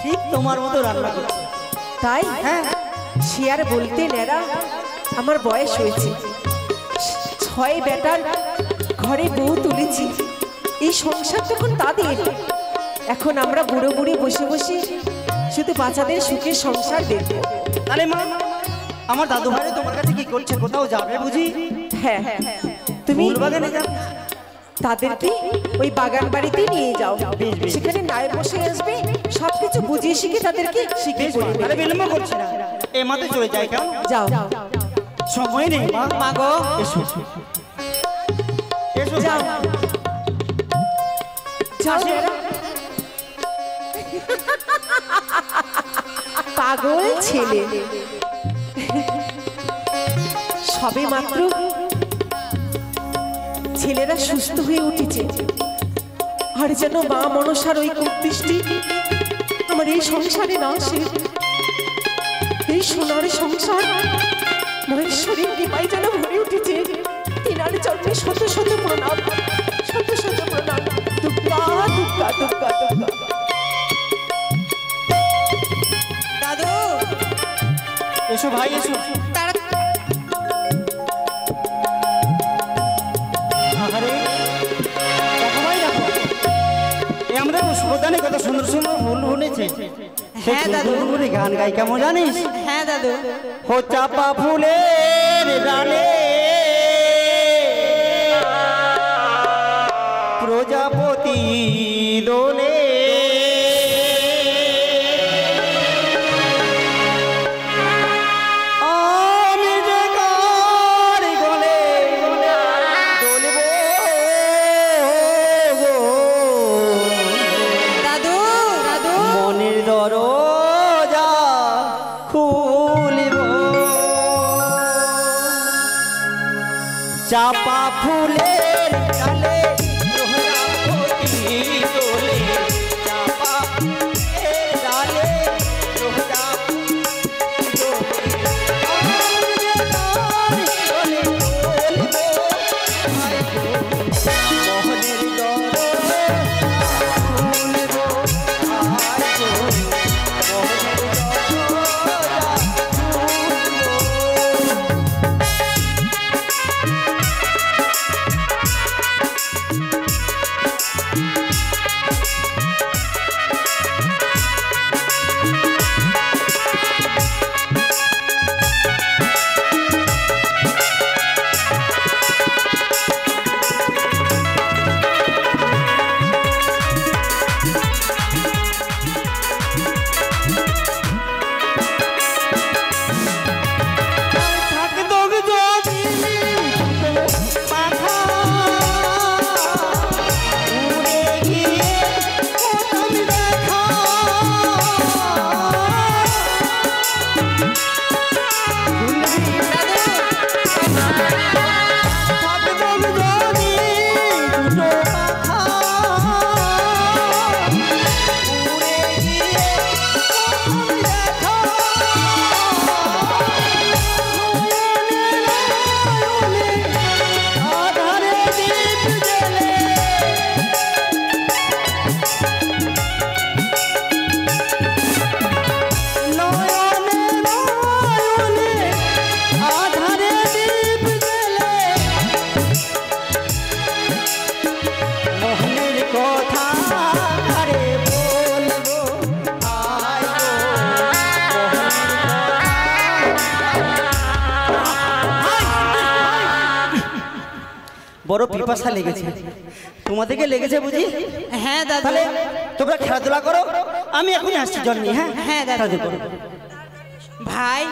ঠিক তোমার মতো রান্না করছে। তাই? হ্যাঁ। সে আর বলতে নেরা, আমার বয়স হয়েছে, 6 বেটার ঘরে বউ তুলেছি। এই সংসার তখন তাদের, এখন আমরা বুড়ো বুড়ি বসে বসে শুধু বাচ্চাদের সুখের সংসার দেখব। আরে মা, আমার দাদু ভাই তোমার কাছে কি করছে? কোথাও যাবে বুঝি? হ্যাঁ, তুমি বাগানে যাবে, তাদেরকে ওই বাগান বাড়িতে নিয়ে যাও। সেখানে নায়েব বসে আসবে, সবকিছু বুঝিয়ে শিখে তাদেরকে শিখিয়ে পড়বে। আরে বিলম্ব করছি না, এই মাতে চলে যাই। কেমন? যাও। সময় নেই মা। মা গো, এসো এসো, যাও যাও। পাগল ছেলে, সবে মাত্র ছেলেরা সুস্থ হয়ে উঠেছে, আর যেন মা মনসার ওই কুদৃষ্টি আমার এই সংসারে না আসে। এই সোনার সংসার মায়ের শরীর কৃপায় যেন ভরে উঠেছে। তিনার চরণে শত শত প্রণাম, শত শত প্রণাম। দুর্গা দুর্গা দুর্গা দুর্গা। দাদু, এসো ভাই এসো। আরে দেখো ভাই দেখো, এই আমাদের সুদানে কত সুন্দর সুন্দর ফুল ফুলেছে। হ্যাঁ দাদু, গান গাই কেমন জানিস? হ্যাঁ দাদু। ও চাপা ফুলের ডালে প্রজাপতি দোলে, আমি যে কার গলে দোলবো গো। দাদু, দাদু, মনের দরজা খুলিব, চাপা ফুলের ডালে প্রজাপতি দোলে, চাপা ফুলের ডালে প্রজাপতি দোলে, আমি যে তার দোলে দোলব ভাই গো। মনের দরজা খুলিব ভাই গো, মনের দরজা বড় পিপাসা লেগেছে। তোমাদেরকে লেগেছে বুঝি? হ্যাঁ দাদু। তাহলে তোমরা খেলাধুলা করো, আমি এখনই আসছি জল নিয়ে। হ্যাঁ হ্যাঁ দাদু। ভাই,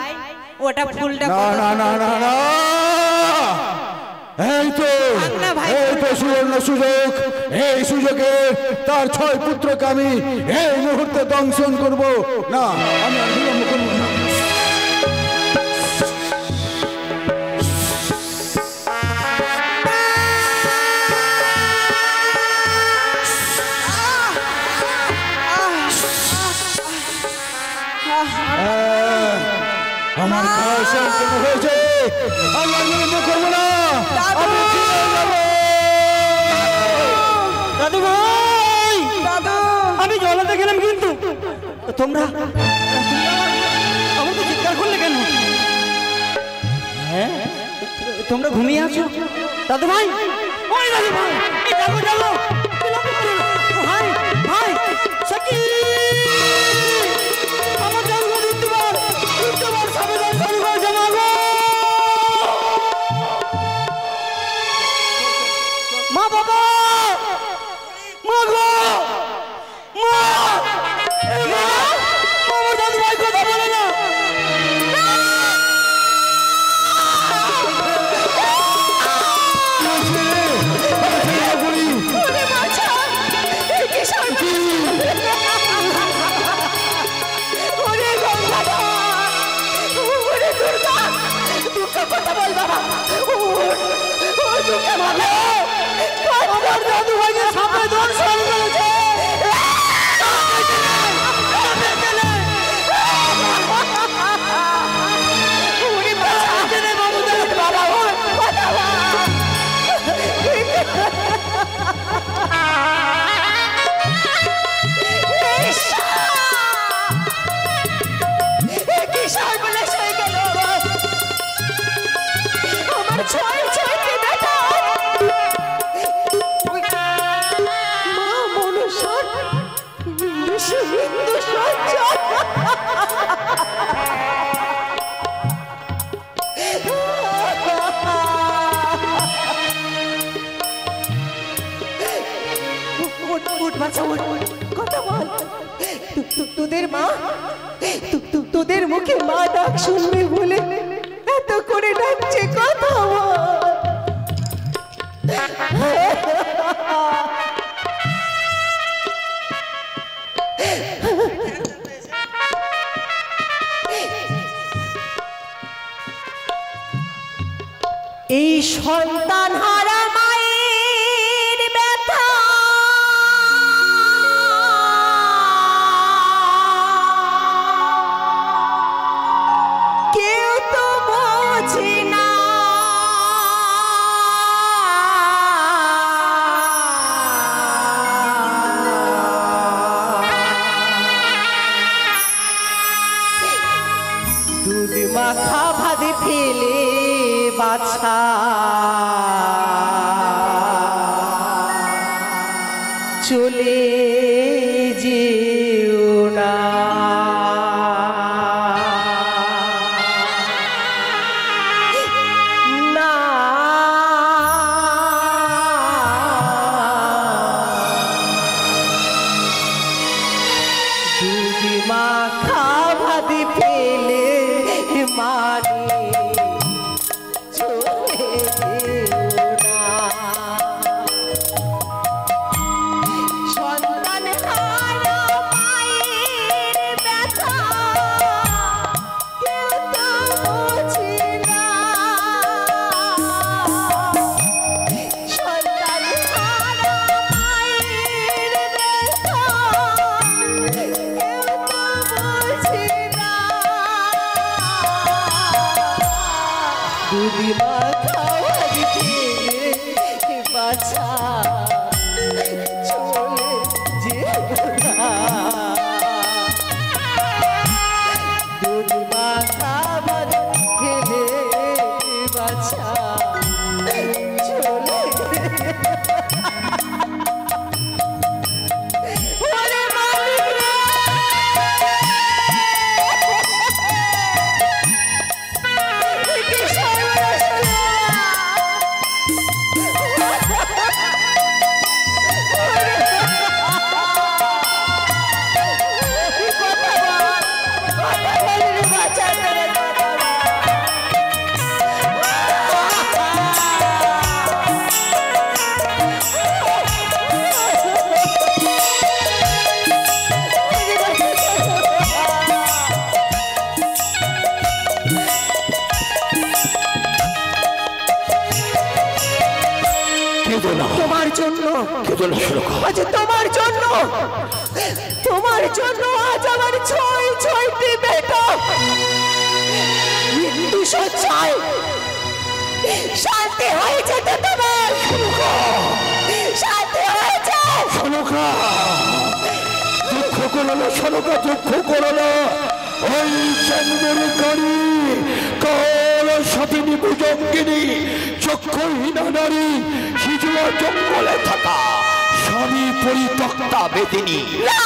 ওটা ফুলটা না না না না না, এই তো সুবর্ণ সুযোগ। এই সুযোগে তার 6 পুত্রকে আমি এই মুহূর্তে দংশন করব। না, আমি আর বিলম্ব করব না। আমার খাওয়া সম্পূর্ণ হয়েছে, আমার বিলম্ব করবো না। আমি ফিরে যাব। দাদু ভাই, দাদু, আমি জলাতে গেলাম কিন্তু তোমরা আমাকে চিৎকার করলে কেন? হ্যাঁ, তোমরা ঘুমিয়ে আছো? দাদু ভাই, ওই দাদু ভাই, এই জাগো জাগো, ভাই ভাই, সাকি আমার জাগো দিতবার সাবেদান শুরু করে জামাগো। মা বাবা, মা গো, মা, মা, আমার দাদু ভাই কথা বলে না। আমার দাদু ভাইকে সামনে দর্শন করেছে। তোদের মুখে মা ডাক শুনবে বলে এত করে ডাকছে, কথা বল। এই সন্তান হারা মায়ের ব্যথা কেউ তো বোঝে না। দুধ মাখা ভাত ফেলে বাছা চলে যেও না। না দুধ মাখা ভাত ফেলে মানে দুধি মাখা বাছা চলে যেও না। দুধি মাখা খেলে বাছা চলে তোমার জন্য, আজ তোমার জন্য, তোমার জন্য আজ আমার 6টি বেটা মৃত্যু সজ্জায় শান্তি হয়েছে। তো তোমার শান্তি হয়েছে। দুঃখ করো না সনকা, দুঃখ করো না। ওই চন্দ্রের কারি কাল সতিনী ভুজঙ্গিনী চক্ষুহীনা নারী শিশুয়া জঙ্গলে থাকা স্বামী পরিত্যক্তা বেদিনী। না,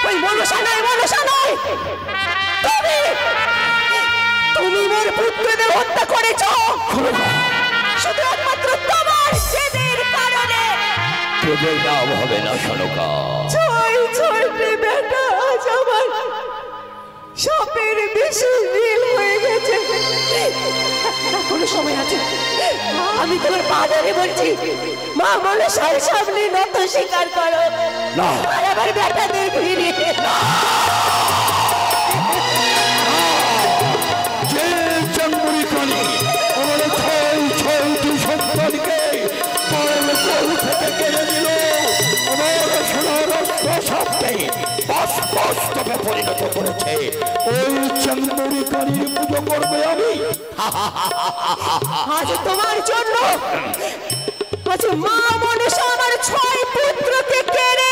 ওই মনসা নয়, মনসা নয়। তুমি মোর পুত্রদের হত্যা করেছ শুধু একমাত্র তোমার জেদের কারণে। তোদের নাম হবে না সনকা। ছয় ছয়টি বেটা আজ আমার সাপের বেশি নীল হয়ে গেছে। এখনো সময় আছে, আমি তোমার পা ধরে বলছি, মা মনসার সামনে নত স্বীকার করো। না, আর আমার বেটাদের ফিরিয়ে দাও। যে চন্দ্রী কালী আমার ছয়টি সন্তানকে পায়ের কোল থেকে কেড়ে নিল, আমার সোনার অস্ত্র বাস্তবে পরিণত করেছে, ওই চন্দ্রী কালীর পুজো করবে আমি। আজ তোমার জন্য আজ মা মনসা আমার 6 পুত্রকে কেড়ে